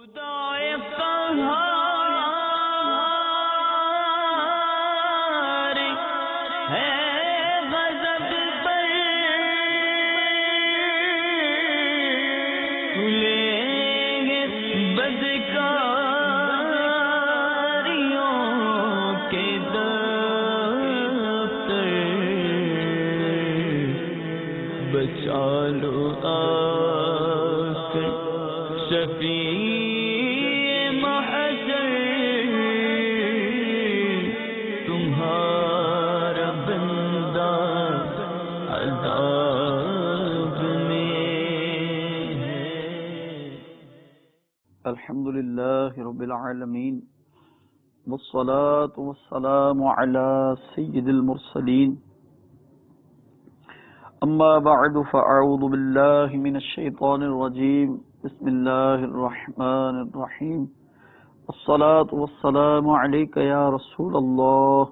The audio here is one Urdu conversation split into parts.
خدائے قہار ہے غضب پر کھلیں گے بدکاریوں کے دفتر، بچا لو شفیع محشر تمہارا بندہ عذاب میں ہے۔ الحمدللہ رب العالمین والصلاة والسلام علی سید المرسلین، اما بعد فاعوذ باللہ من الشیطان الرجیم، بسم اللہ الرحمن الرحیم، الصلاة والسلام علیک یا رسول اللہ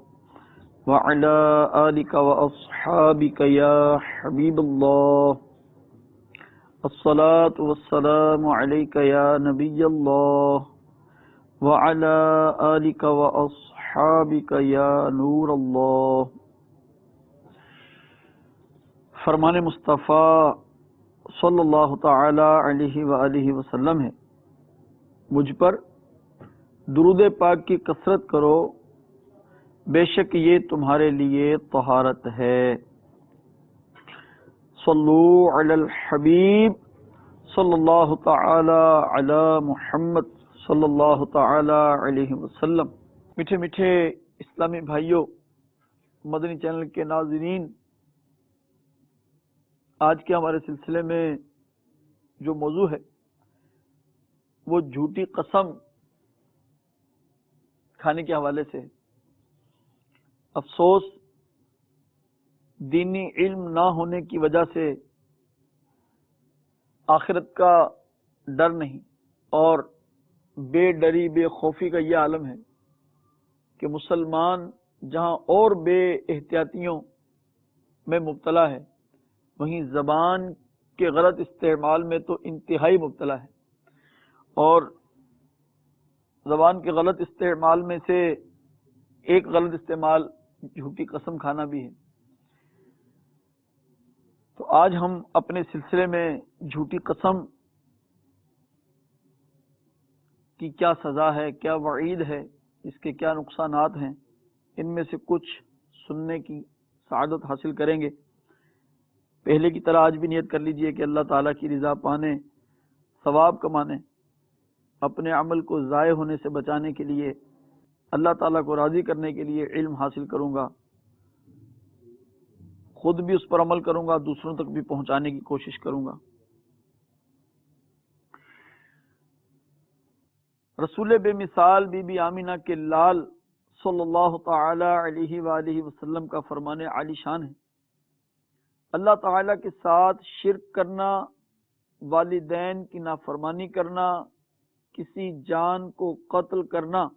وعلی آلک واصحابک یا حبیب اللہ، الصلاة والسلام علیک یا نبی اللہ وعلی آلک واصحابک یا نور اللہ۔ فرمان مصطفیٰ صلی اللہ تعالی علیہ وآلہ وسلم ہے، مجھ پر درود پاک کی کثرت کرو، بے شک یہ تمہارے لیے طہارت ہے۔ صلو علی الحبیب صلی اللہ تعالی علی محمد صلی اللہ تعالی علیہ وسلم۔ میٹھے میٹھے اسلامی بھائیوں، مدنی چینل کے ناظرین، آج کے ہمارے سلسلے میں جو موضوع ہے وہ جھوٹی قسم کھانے کے حوالے سے۔ افسوس، دینی علم نہ ہونے کی وجہ سے آخرت کا ڈر نہیں اور بے ڈری بے خوفی کا یہ عالم ہے کہ مسلمان جہاں اور بے احتیاطیوں میں مبتلا ہے، وہیں زبان کے غلط استعمال میں تو انتہائی مبتلا ہے، اور زبان کے غلط استعمال میں سے ایک غلط استعمال جھوٹی قسم کھانا بھی ہے۔ تو آج ہم اپنے سلسلے میں جھوٹی قسم کی کیا سزا ہے، کیا وعید ہے، اس کے کیا نقصانات ہیں، ان میں سے کچھ سننے کی سعادت حاصل کریں گے۔ پہلے کی طرح آج بھی نیت کر لیجئے کہ اللہ تعالیٰ کی رضا پانے، ثواب کمانے، اپنے عمل کو ضائع ہونے سے بچانے کے لیے، اللہ تعالیٰ کو راضی کرنے کے لیے علم حاصل کروں گا، خود بھی اس پر عمل کروں گا، دوسروں تک بھی پہنچانے کی کوشش کروں گا۔ رسول بے مثال بی بی آمینہ کے لال صلی اللہ تعالی علیہ وآلہ وسلم کا فرمان عالی شان ہے، اللہ تعالیٰ کے ساتھ شرک کرنا، والدین کی نافرمانی کرنا، کسی جان کو قتل کرنا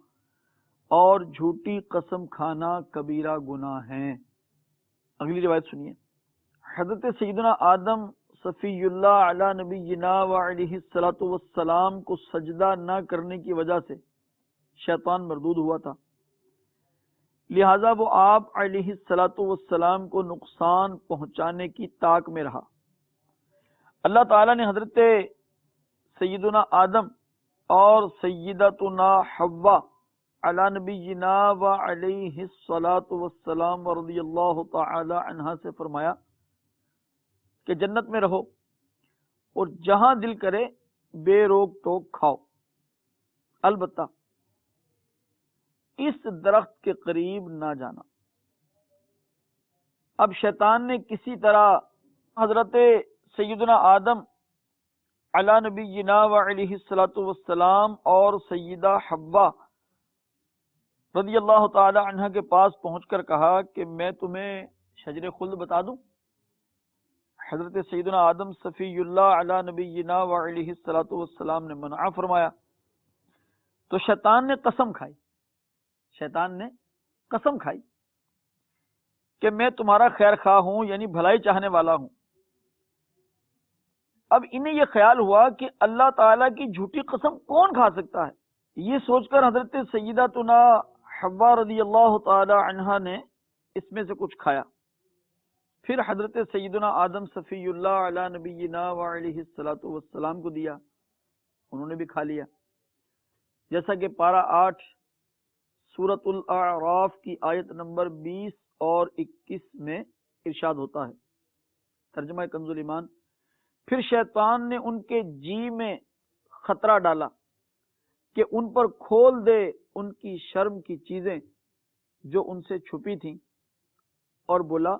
اور جھوٹی قسم کھانا کبیرہ گناہ ہیں۔ اگلی روایت سنیے۔ حضرت سیدنا آدم صفی اللہ علی نبینا وعلیہ الصلوۃ والسلام کو سجدہ نہ کرنے کی وجہ سے شیطان مردود ہوا تھا، لہذا وہ آپ علیہ الصلوۃ والسلام کو نقصان پہنچانے کی طاق میں رہا۔ اللہ تعالیٰ نے حضرت سیدنا آدم اور سیدتنا حوا علی نبینا وعلیہ الصلوۃ والسلام رضی اللہ تعالی عنہا سے فرمایا کہ جنت میں رہو اور جہاں دل کرے بے روک ٹوک کھاؤ، البتہ اس درخت کے قریب نہ جانا۔ اب شیطان نے کسی طرح حضرت سیدنا آدم علی نبینا وعلیہ الصلوۃ والسلام اور سیدہ حوا رضی اللہ تعالی عنہ کے پاس پہنچ کر کہا کہ میں تمہیں شجر خلد بتا دوں۔ حضرت سیدنا آدم صفی اللہ علی نبینا وعلیہ الصلوۃ والسلام نے منع فرمایا، تو شیطان نے قسم کھائی کہ میں تمہارا خیر خواہ ہوں، یعنی بھلائی چاہنے والا ہوں، اب انہیں یہ خیال ہوا کہ اللہ تعالیٰ کی جھوٹی قسم کون کھا سکتا ہے. یہ سوچ کر حضرت سیداتنا حوا رضی اللہ تعالی عنہا نے اس میں سے کچھ کھایا. پھر حضرت سیدنا آدم صفی اللہ علی نبینا وعلیہ الصلوۃ والسلام کو دیا، انہوں نے بھی کھا لیا. جیسا کہ پارہ 8 سورۃ الاعراف کی آیت نمبر 20 اور 21 میں ارشاد ہوتا ہے. ترجمہ کنز ایمان. پھر شیطان نے ان کے جی میں خطرہ ڈالا کہ ان پر کھول دے ان کی شرم کی چیزیں جو ان سے چھپی تھیں، اور بولا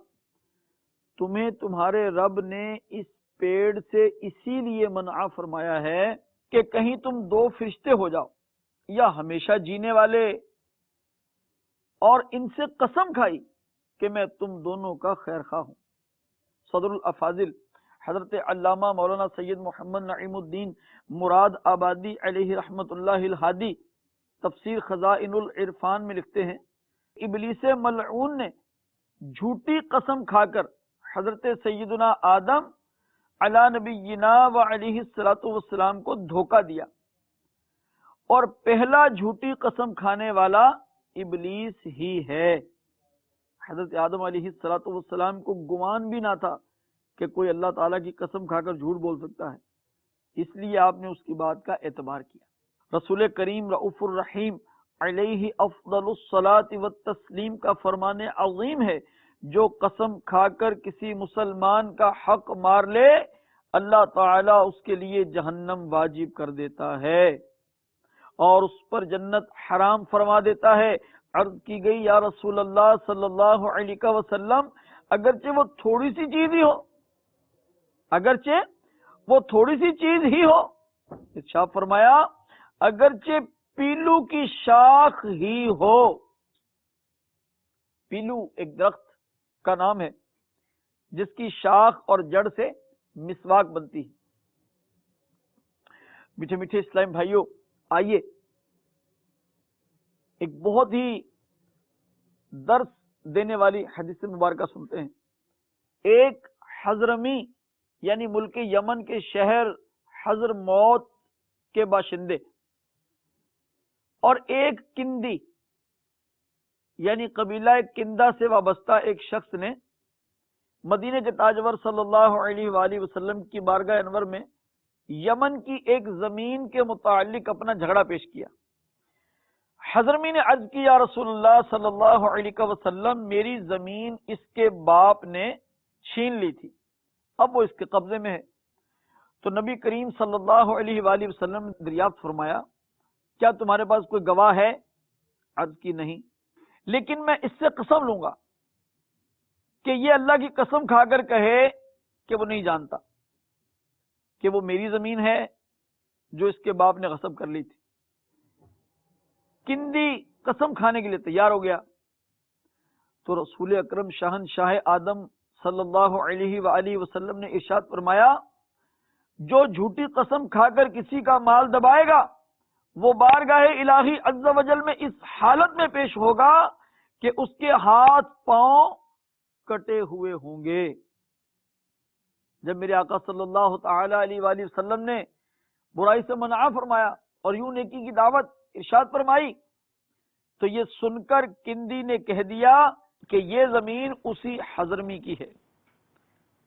تمہیں تمہارے رب نے اس پیڑ سے اسی لیے منع فرمایا ہے کہ کہیں تم 2 فرشتے ہو جاؤ یا ہمیشہ جینے والے، اور ان سے قسم کھائی کہ میں تم دونوں کا خیر خواہ ہوں. صدر الافاضل حضرت علامہ مولانا سید محمد نعیم الدین مراد آبادی علیہ رحمت اللہ الہادی تفسیر خزائن العرفان میں لکھتے ہیں، ابلیس ملعون نے جھوٹی قسم کھا کر حضرت سیدنا آدم علی نبینا و علیہ الصلوۃ والسلام کو دھوکہ دیا، اور پہلا جھوٹی قسم کھانے والا ابلیس ہی ہے. حضرت آدم علیہ الصلوۃ والسلام کو گمان بھی نہ تھا کہ کوئی اللہ تعالیٰ کی قسم کھا کر جھوٹ بول سکتا ہے، اس لیے آپ نے اس کی بات کا اعتبار کیا. رسول کریم رؤوف الرحیم علیہ افضل الصلاۃ والتسلیم کا فرمان عظیم ہے، جو قسم کھا کر کسی مسلمان کا حق مار لے اللہ تعالیٰ اس کے لیے جہنم واجب کر دیتا ہے اور اس پر جنت حرام فرما دیتا ہے. عرض کی گئی یا رسول اللہ صلی اللہ علیہ وسلم اگرچہ وہ تھوڑی سی چیز ہی ہو، اگرچہ وہ تھوڑی سی چیز ہی ہو، ارشاد فرمایا اگرچہ پیلو کی شاخ ہی ہو. پیلو ایک درخت کا نام ہے جس کی شاخ اور جڑ سے مسواک بنتی ہے. میٹھے میٹھے اسلام بھائیوں، آئیے ایک بہت ہی درس دینے والی حدیث مبارکہ سنتے ہیں. ایک حضرمی یعنی ملک یمن کے شہر حضرموت کے باشندے اور ایک کندی یعنی قبیلہ کندہ سے وابستہ ایک شخص نے مدینے کے تاجور صلی اللہ علیہ وآلہ وسلم کی بارگاہ انور میں یمن کی ایک زمین کے متعلق اپنا جھگڑا پیش کیا. حضرمی نے عرض کی یا رسول اللہ صلی اللہ علیہ وسلم میری زمین اس کے باپ نے چھین لی تھی، اب وہ اس کے قبضے میں ہے. تو نبی کریم صلی اللہ علیہ وآلہ وسلم نے دریافت فرمایا کیا تمہارے پاس کوئی گواہ ہے؟ عرض کی نہیں، لیکن میں اس سے قسم لوں گا کہ یہ اللہ کی قسم کھا کر کہے کہ وہ نہیں جانتا کہ وہ میری زمین ہے جو اس کے باپ نے غصب کر لی تھی. کندی قسم کھانے کے لیے تیار ہو گیا. تو رسول اکرم شاہنشاہ آدم صلی اللہ علیہ وآلہ وسلم نے ارشاد فرمایا جو جھوٹی قسم کھا کر کسی کا مال دبائے گا وہ بارگاہ الہی عز و جل میں اس حالت میں پیش ہوگا کہ اس کے ہاتھ پاؤں کٹے ہوئے ہوں گے. جب میرے آقا صلی اللہ تعالی علیہ وآلہ وسلم نے برائی سے منع فرمایا اور یوں نیکی کی دعوت ارشاد فرمائی تو یہ سن کر کندی نے کہہ دیا کہ یہ زمین اسی حضرمی کی ہے.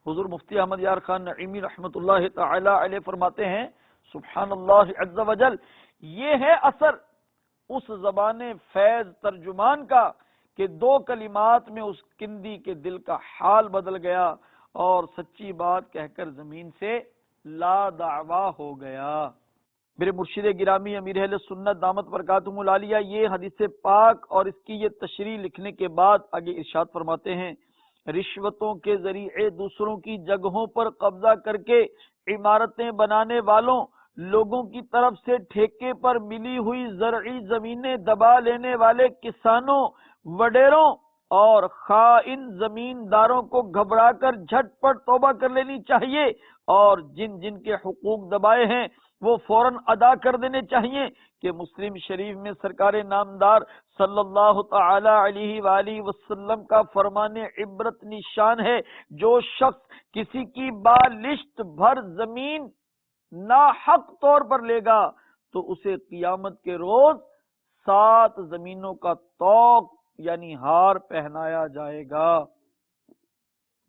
حضور مفتی احمد یار خان نعیمی رحمت اللہ تعالی علیہ فرماتے ہیں سبحان اللہ عز و جل، یہ ہے اثر اس زبان فیض ترجمان کا کہ 2 کلمات میں اس کندی کے دل کا حال بدل گیا اور سچی بات کہہ کر زمین سے لا دعویٰ ہو گیا. میرے مرشد گرامی امیر اہل سنت دامت برکاتہم العالیہ یہ حدیث پاک اور اس کی یہ تشریح لکھنے کے بعد آگے ارشاد فرماتے ہیں رشوتوں کے ذریعے دوسروں کی جگہوں پر قبضہ کر کے عمارتیں بنانے والوں، لوگوں کی طرف سے ٹھیکے پر ملی ہوئی زرعی زمینیں دبا لینے والے کسانوں، وڈیروں اور خائن زمینداروں کو گھبرا کر جھٹ پٹ توبہ کر لینی چاہیے، اور جن جن کے حقوق دبائے ہیں وہ فوراً ادا کر دینے چاہیے کہ مسلم شریف میں سرکار نامدار صلی اللہ تعالی علیہ وآلہ وسلم کا فرمان عبرت نشان ہے، جو شخص کسی کی بالشت بھر زمین ناحق طور پر لے گا تو اسے قیامت کے روز 7 زمینوں کا طوق یعنی ہار پہنایا جائے گا۔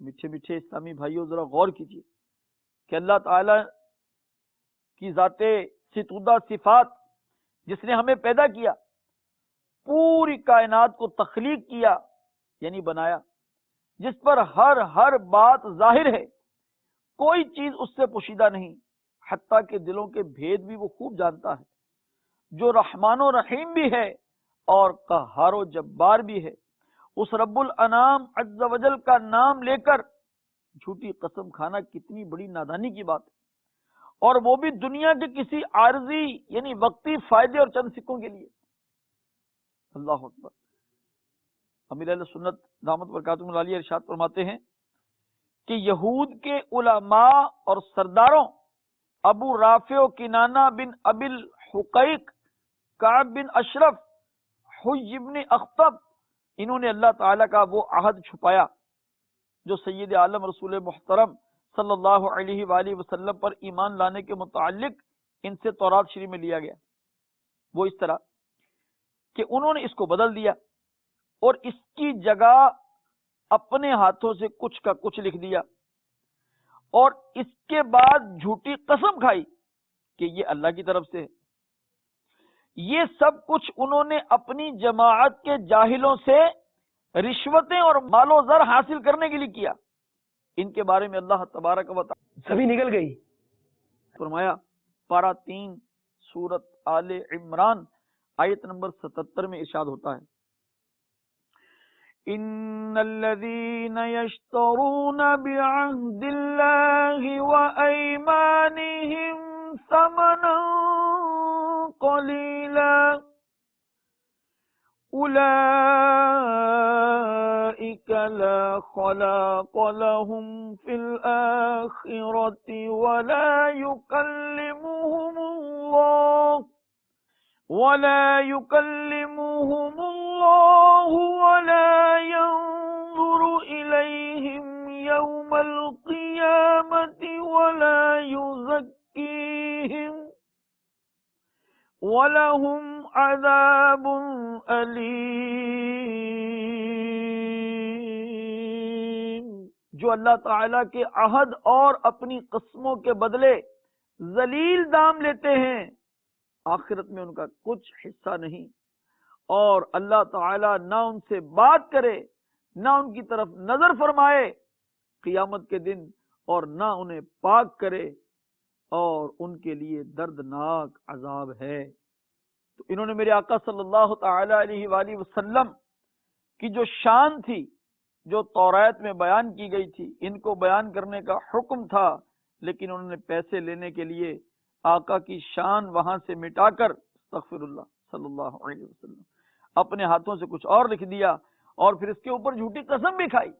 میٹھے میٹھے اسلامی بھائیوں، ذرا غور کیجیے کہ اللہ تعالی کی ذات ستودہ صفات، جس نے ہمیں پیدا کیا، پوری کائنات کو تخلیق کیا یعنی بنایا، جس پر ہر بات ظاہر ہے، کوئی چیز اس سے پوشیدہ نہیں، حتیٰ کہ دلوں کے بھید بھی وہ خوب جانتا ہے، جو رحمان و رحیم بھی ہے اور قہار و جبار بھی ہے، اس رب الانام عز و جل کا نام لے کر جھوٹی قسم کھانا کتنی بڑی نادانی کی بات ہے، اور وہ بھی دنیا کے کسی عارضی یعنی وقتی فائدے اور چند سکوں کے لیے۔ اللہ اکبر۔ امیر اہل سنت دامت برکاتہم العالیہ ارشاد فرماتے ہیں کہ یہود کے علماء اور سرداروں ابو رافع و کنانہ بن ابی الحقیق، کعب بن اشرف، حی بن اخطب، انہوں نے اللہ تعالیٰ کا وہ عہد چھپایا جو سید عالم رسول محترم صلی اللہ علیہ وآلہ وسلم پر ایمان لانے کے متعلق ان سے تورات شریف میں لیا گیا۔ وہ اس طرح کہ انہوں نے اس کو بدل دیا اور اس کی جگہ اپنے ہاتھوں سے کچھ کا کچھ لکھ دیا، اور اس کے بعد جھوٹی قسم کھائی کہ یہ اللہ کی طرف سے ہے۔ یہ سب کچھ انہوں نے اپنی جماعت کے جاہلوں سے رشوتیں اور مال و زر حاصل کرنے کے لیے کیا۔ ان کے بارے میں اللہ تبارک و تعالی سبھی نکل گئی۔ فرمایا، پارہ 3 سورت آل عمران آیت نمبر 77 میں ارشاد ہوتا ہے، ان الذين يشترون بعهد الله وايمانهم ثمنا قليلا اولئك لا خلاق لهم في الاخره ولا يكلمهم الله ولا ينظر إليهم يوم القيامة ولا يزكيهم ولهم عذاب أليم۔ جو اللہ تعالیٰ کے عہد اور اپنی قسموں کے بدلے ذلیل دام لیتے ہیں، آخرت میں ان کا کچھ حصہ نہیں، اور اللہ تعالیٰ نہ ان سے بات کرے، نہ ان کی طرف نظر فرمائے قیامت کے دن، اور نہ انہیں پاک کرے، اور ان کے لیے دردناک عذاب ہے۔ تو انہوں نے میرے آقا صلی اللہ تعالی علیہ وآلہ وسلم کی جو شان تھی، جو تورات میں بیان کی گئی تھی، ان کو بیان کرنے کا حکم تھا، لیکن انہوں نے پیسے لینے کے لیے آقا کی شان وہاں سے مٹا کر استغفر اللہ صلی اللہ علیہ وسلم اپنے ہاتھوں سے کچھ اور لکھ دیا، اور پھر اس کے اوپر جھوٹی قسم بھی کھائی۔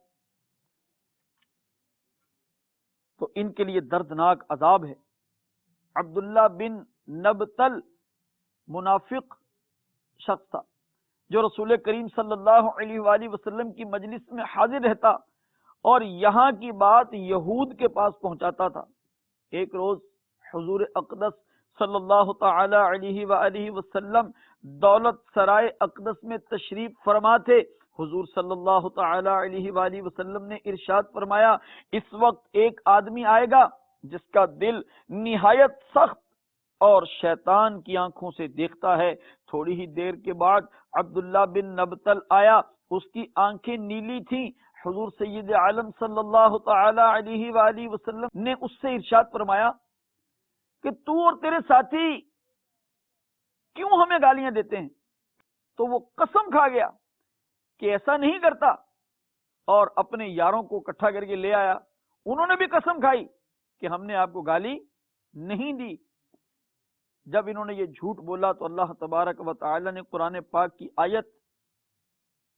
تو ان کے لیے دردناک عذاب ہے۔ عبداللہ بن نبتل منافق شخص تھا جو رسول کریم صلی اللہ علیہ وآلہ وسلم کی مجلس میں حاضر رہتا اور یہاں کی بات یہود کے پاس پہنچاتا تھا۔ ایک روز حضور اقدس صلی اللہ تعالی علیہ وآلہ وسلم دولت سرائے اقدس میں تشریف فرما تھے۔ حضور صلی اللہ تعالی علیہ وآلہ وسلم نے ارشاد فرمایا، اس وقت ایک آدمی آئے گا جس کا دل نہایت سخت اور شیطان کی آنکھوں سے دیکھتا ہے۔ تھوڑی ہی دیر کے بعد عبداللہ بن نبتل آیا، اس کی آنکھیں نیلی تھیں۔ حضور سید عالم صلی اللہ تعالی علیہ وآلہ وسلم نے اس سے ارشاد فرمایا کہ تو اور تیرے ساتھی کیوں ہمیں گالیاں دیتے ہیں؟ تو وہ قسم کھا گیا کہ ایسا نہیں کرتا، اور اپنے یاروں کو اکٹھا کر کے لے آیا۔ انہوں نے بھی قسم کھائی کہ ہم نے آپ کو گالی نہیں دی۔ جب انہوں نے یہ جھوٹ بولا تو اللہ تبارک و تعالی نے قرآن پاک کی آیت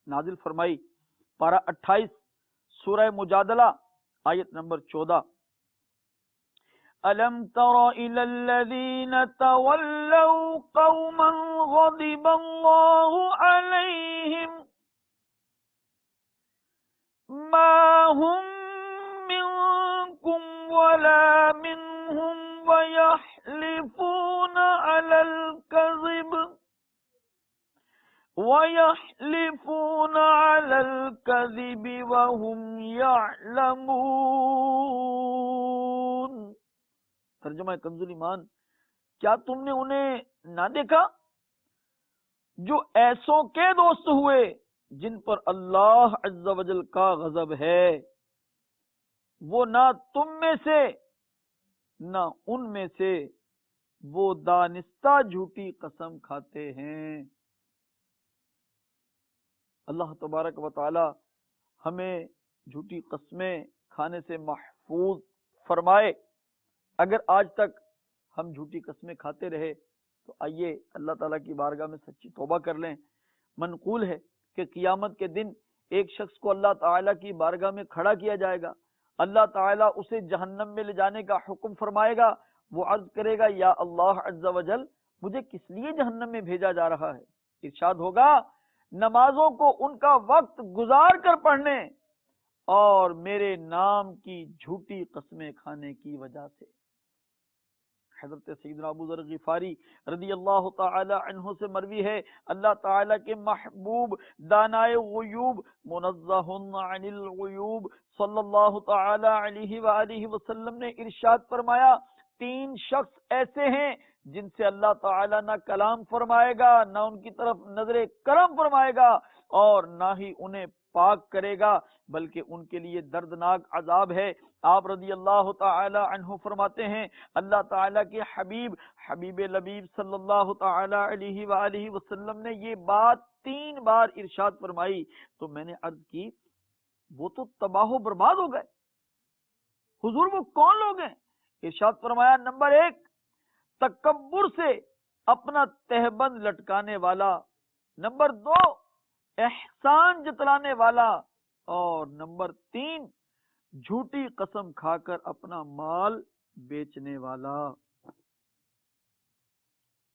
نازل فرمائی، پارہ 28 سورہ مجادلہ آیت نمبر 14، ألم تر إلى الذين تولوا قوما غضب الله عليهم ما هم منكم ولا منهم ويحلفون على الكذب وهم يعلمون۔ ترجمہ کنز الایمان، کیا تم نے انہیں نہ دیکھا جو ایسوں کے دوست ہوئے جن پر اللہ عز و جل کا غضب ہے، وہ نہ تم میں سے نہ ان میں سے، وہ دانستہ جھوٹی قسم کھاتے ہیں۔ اللہ تبارک و تعالی ہمیں جھوٹی قسمیں کھانے سے محفوظ فرمائے۔ اگر آج تک ہم جھوٹی قسمیں کھاتے رہے تو آئیے اللہ تعالیٰ کی بارگاہ میں سچی توبہ کر لیں۔ منقول ہے کہ قیامت کے دن ایک شخص کو اللہ تعالیٰ کی بارگاہ میں کھڑا کیا جائے گا، اللہ تعالیٰ اسے جہنم میں لے جانے کا حکم فرمائے گا، وہ عرض کرے گا یا اللہ عز و جل مجھے کس لیے جہنم میں بھیجا جا رہا ہے؟ ارشاد ہوگا نمازوں کو ان کا وقت گزار کر پڑھنے اور میرے نام کی جھوٹی قسمیں کھانے کی وجہ سے۔ حضرت سیدنا ابو ذر غفاری رضی اللہ تعالی عنہ سے مروی ہے، اللہ تعالی کے محبوب دانائے غیوب منزہ عن الغیوب صلی اللہ تعالی علیہ وآلہ وسلم نے ارشاد فرمایا، 3 شخص ایسے ہیں جن سے اللہ تعالی نہ کلام فرمائے گا، نہ ان کی طرف نظر کرم فرمائے گا، اور نہ ہی انہیں پاک کرے گا، بلکہ ان کے لیے دردناک عذاب ہے۔ آپ رضی اللہ تعالی عنہ فرماتے ہیں اللہ تعالی کے حبیب لبیب صلی اللہ تعالی علیہ وآلہ وسلم نے یہ بات 3 بار ارشاد فرمائی تو میں نے عرض کی وہ تو تباہ و برباد ہو گئے، حضور وہ کون لوگ ہیں؟ ارشاد فرمایا نمبر 1 تکبر سے اپنا تہبند لٹکانے والا، نمبر 2 احسان جتلانے والا، اور نمبر 3 جھوٹی قسم کھا کر اپنا مال بیچنے والا۔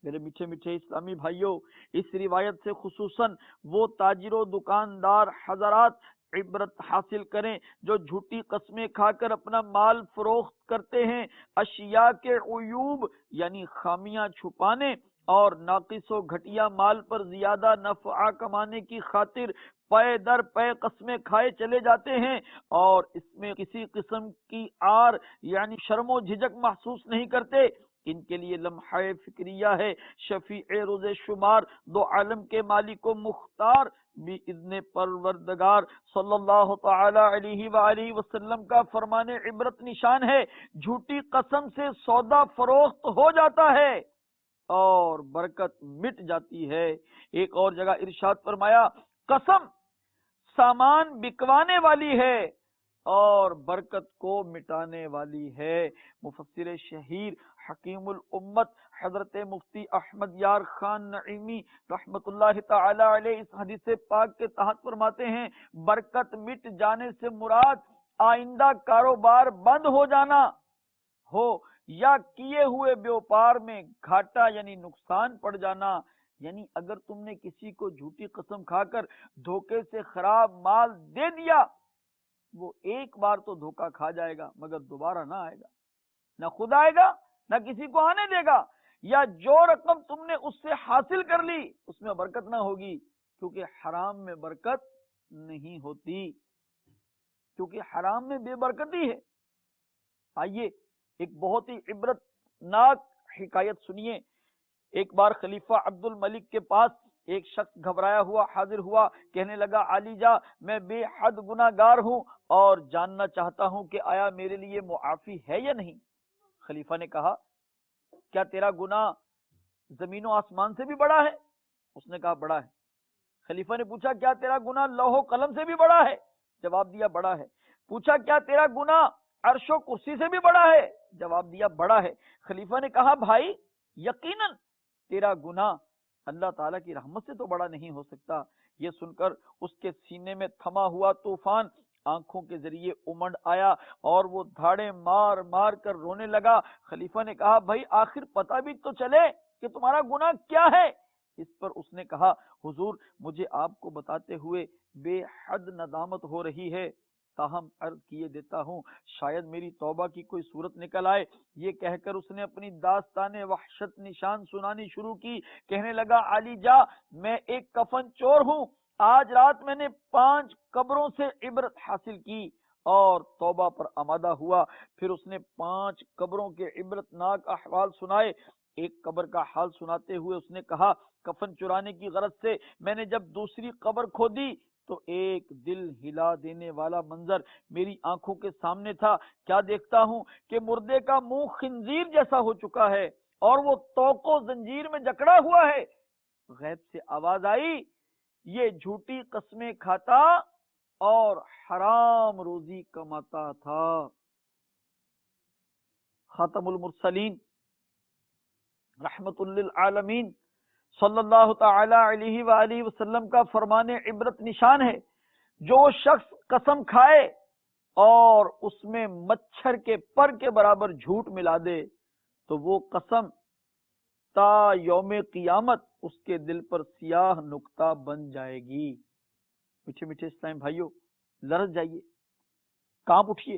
میرے میٹھے میٹھے اسلامی بھائیوں، اس روایت سے خصوصاً وہ تاجر و دکاندار حضرات عبرت حاصل کریں جو جھوٹی قسمیں کھا کر اپنا مال فروخت کرتے ہیں، اشیاء کے عیوب یعنی خامیاں چھپانے اور ناقص و گھٹیا مال پر زیادہ نفع کمانے کی خاطر پے در پے قسمیں کھائے چلے جاتے ہیں، اور اس میں کسی قسم کی عار یعنی شرم و جھجک محسوس نہیں کرتے۔ ان کے لیے لمحہ فکریہ ہے، شفیع روز شمار دو عالم کے مالک و مختار باذن پروردگار صلی اللہ تعالی علیہ وآلہ وسلم کا فرمان عبرت نشان ہے۔ جھوٹی قسم سے سودا فروخت ہو جاتا ہے اور برکت مٹ جاتی ہے۔ ایک اور جگہ ارشاد فرمایا قسم سامان بکوانے والی ہے اور برکت کو مٹانے والی ہے۔ مفسر شہیر حکیم الامت حضرت مفتی احمد یار خان نعیمی رحمت اللہ تعالی علیہ اس حدیث پاک کے تحت فرماتے ہیں برکت مٹ جانے سے مراد آئندہ کاروبار بند ہو جانا ہو یا کیے ہوئے بیوپار میں گھاٹا یعنی نقصان پڑ جانا۔ یعنی اگر تم نے کسی کو جھوٹی قسم کھا کر دھوکے سے خراب مال دے دیا، وہ ایک بار تو دھوکا کھا جائے گا مگر دوبارہ نہ آئے گا، نہ خود آئے گا نہ کسی کو آنے دے گا، یا جو رقم تم نے اس سے حاصل کر لی اس میں برکت نہ ہوگی، کیونکہ حرام میں برکت نہیں ہوتی، کیونکہ حرام میں بے برکتی ہے۔ آئیے ایک بہت ہی عبرت ناک حکایت سنیے۔ ایک بار خلیفہ عبد الملک کے پاس ایک شخص گھبرایا ہوا حاضر ہوا، کہنے لگا علی جا میں بے حد گناہ گار ہوں اور جاننا چاہتا ہوں کہ آیا میرے لیے معافی ہے یا نہیں۔ خلیفہ نے کہا کیا تیرا گناہ زمین و آسمان سے بھی بڑا ہے؟ اس نے کہا بڑا ہے۔ خلیفہ نے پوچھا کیا تیرا گناہ لوح و قلم سے بھی بڑا ہے؟ جواب دیا بڑا ہے۔ پوچھا کیا تیرا گناہ عرش و کرسی سے بھی بڑا ہے؟ جواب دیا بڑا ہے۔ خلیفہ نے کہا بھائی یقیناً تیرا گناہ اللہ تعالیٰ کی رحمت سے تو بڑا نہیں ہو سکتا۔ یہ سن کر اس کے سینے میں تھما ہوا طوفان آنکھوں کے ذریعے امنڈ آیا اور وہ دھاڑے مار مار کر رونے لگا۔ خلیفہ نے کہا بھائی آخر پتہ بھی تو چلے کہ تمہارا گناہ کیا ہے۔ اس پر اس نے کہا حضور مجھے آپ کو بتاتے ہوئے بے حد ندامت ہو رہی ہے، تاہم عرض کیے دیتا ہوں شاید میری توبہ کی کوئی صورت نکل آئے۔ یہ کہہ کر اس نے اپنی داستان وحشت نشان سنانی شروع کی۔ کہنے لگا علی جا میں ایک کفن چور ہوں، آج رات میں نے 5 قبروں سے عبرت حاصل کی اور توبہ پر آمادہ ہوا۔ پھر اس نے 5 قبروں کے عبرت ناک احوال سنائے۔ ایک قبر کا حال سناتے ہوئے اس نے کہا کفن چرانے کی غرض سے میں نے جب دوسری قبر کھودی تو ایک دل ہلا دینے والا منظر میری آنکھوں کے سامنے تھا۔ کیا دیکھتا ہوں کہ مردے کا منہ خنزیر جیسا ہو چکا ہے اور وہ توق و زنجیر میں جکڑا ہوا ہے۔ غیب سے آواز آئی یہ جھوٹی قسمیں کھاتا اور حرام روزی کماتا تھا۔ خاتم المرسلین رحمت للعالمین صلی اللہ تعالی علیہ وآلہ وسلم کا فرمان عبرت نشان ہے، جو شخص قسم کھائے اور اس میں مچھر کے پر کے برابر جھوٹ ملا دے تو وہ قسم تا یوم قیامت اس کے دل پر سیاہ نقطہ بن جائے گی۔ میٹھے میٹھے اسلام بھائیوں، لرز جائیے، کانپ اٹھیے،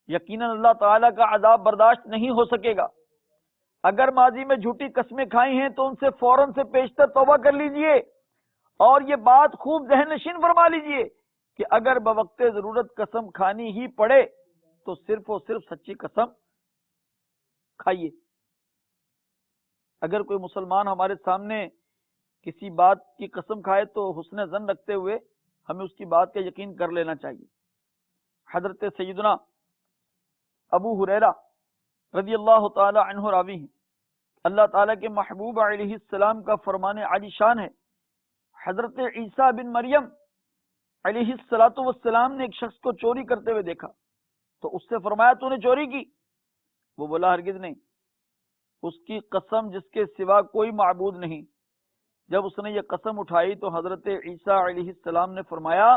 یقیناً اللہ تعالیٰ کا عذاب برداشت نہیں ہو سکے گا۔ اگر ماضی میں جھوٹی قسمیں کھائی ہیں تو ان سے فوراً سے پیشتر توبہ کر لیجئے، اور یہ بات خوب ذہن نشین فرما لیجئے کہ اگر بوقت ضرورت قسم کھانی ہی پڑے تو صرف اور صرف سچی قسم کھائیے۔ اگر کوئی مسلمان ہمارے سامنے کسی بات کی قسم کھائے تو حسن ظن رکھتے ہوئے ہمیں اس کی بات کا یقین کر لینا چاہیے۔ حضرت سیدنا ابو ہریرہ رضی اللہ تعالی عنہ راوی ہیں، اللہ تعالیٰ کے محبوب علیہ السلام کا فرمان عالی شان ہے، حضرت عیسیٰ بن مریم علیہ السلام نے ایک شخص کو چوری کرتے ہوئے دیکھا تو اس سے فرمایا تو نے چوری کی؟ وہ بولا ہرگز نہیں، اس کی قسم جس کے سوا کوئی معبود نہیں۔ جب اس نے یہ قسم اٹھائی تو حضرت عیسیٰ علیہ السلام نے فرمایا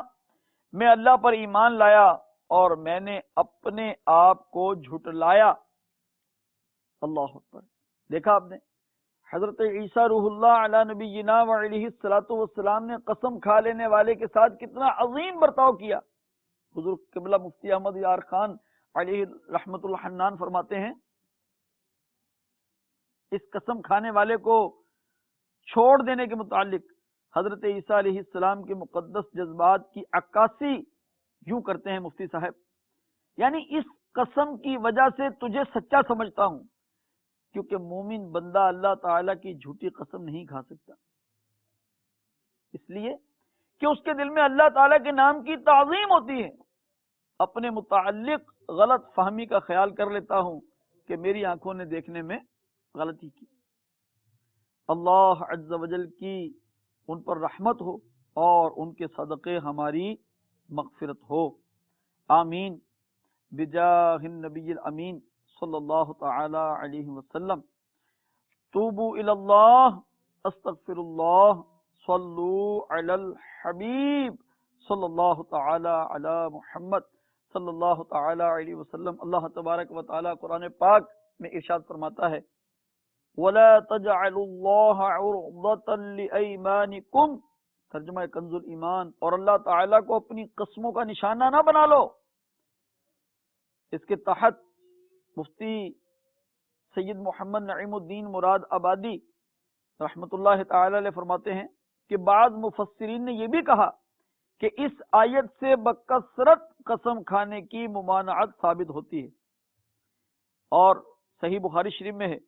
میں اللہ پر ایمان لایا اور میں نے اپنے آپ کو جھٹلایا۔ اللہ اکبر! دیکھا آپ نے، حضرت عیسیٰ روح اللہ علی نبینا و علیہ السلام نے قسم کھا لینے والے کے ساتھ کتنا عظیم برتاؤ کیا۔ حضور قبلہ مفتی احمد یار خان علیہ رحمت الحنان فرماتے ہیں اس قسم کھانے والے کو چھوڑ دینے کے متعلق حضرت عیسیٰ علیہ السلام کے مقدس جذبات کی عکاسی یوں کرتے ہیں مفتی صاحب، یعنی اس قسم کی وجہ سے تجھے سچا سمجھتا ہوں، کیونکہ مومن بندہ اللہ تعالیٰ کی جھوٹی قسم نہیں کھا سکتا، اس لیے کہ اس کے دل میں اللہ تعالیٰ کے نام کی تعظیم ہوتی ہے۔ اپنے متعلق غلط فہمی کا خیال کر لیتا ہوں کہ میری آنکھوں نے دیکھنے میں غلطی کی۔ اللہ عز و جل کی ان پر رحمت ہو اور ان کے صدقے ہماری مغفرت ہو، آمین بجاہ النبی الامین صلی اللہ تعالی علیہ وسلم۔ توبوا الی اللہ، استغفر اللہ، صلو علی الحبیب صلی اللہ تعالی علی محمد صلی اللہ تعالی علیہ وسلم۔ اللہ تبارک و تعالی قرآن پاک میں ارشاد فرماتا ہے وَلَا تَجْعَلُوا اللَّهَ عُرْضَةً لِأَيْمَانِكُمْ، ترجمہ کنز الایمان، اور اللہ تعالیٰ کو اپنی قسموں کا نشانہ نہ بنا لو۔ اس کے تحت مفتی سید محمد نعیم الدین مراد آبادی رحمت اللہ تعالی علیہ فرماتے ہیں کہ بعض مفسرین نے یہ بھی کہا کہ اس آیت سے بکثرت قسم کھانے کی ممانعت ثابت ہوتی ہے، اور صحیح بخاری شریف میں ہے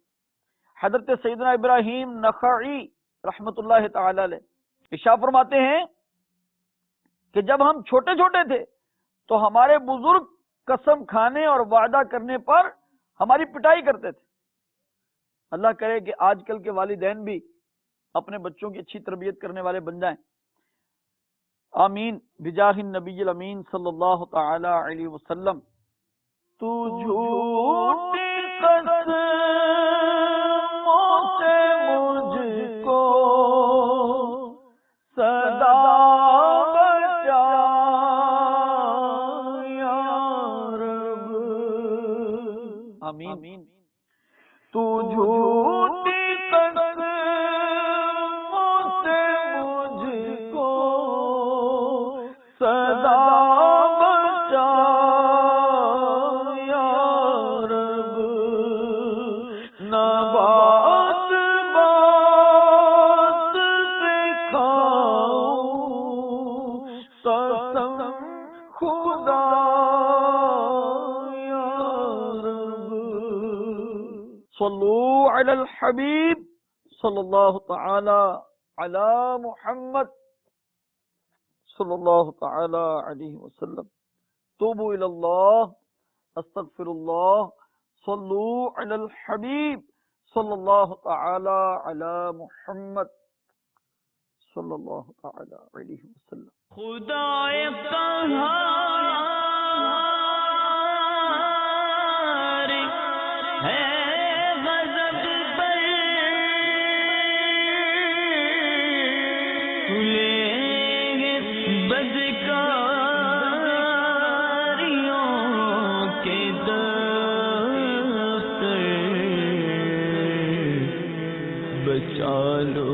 حضرت سیدنا ابراہیم نخعی رحمت اللہ تعالی علیہ ارشاد فرماتے ہیں کہ جب ہم چھوٹے چھوٹے تھے تو ہمارے بزرگ قسم کھانے اور وعدہ کرنے پر ہماری پٹائی کرتے تھے۔ اللہ کرے کہ آج کل کے والدین بھی اپنے بچوں کی اچھی تربیت کرنے والے بن جائیں، آمین بجاہ النبی الامین صلی اللہ تعالی علیہ وسلم۔ تو جھوٹی قسموں سے مجھ کو سدا بچا، تو جھوٹی قدموں سے مجھ کو صدا بچا یا رب، نہ بات بات سے کھاؤں قسم خدا یا رب۔ صلو علی الحبیب صلی اللہ تعالی علی محمد صلی اللہ تعالی علیہ وسلم۔ توبوا الی اللہ، استغفر اللہ، صلو علی الحبیب صلی اللہ تعالی علی محمد صلی اللہ تعالی علیہ وسلم۔ خدائے قہار ہے غضب پر، لیں گے بدکاریوں کے دفتر، بچا لو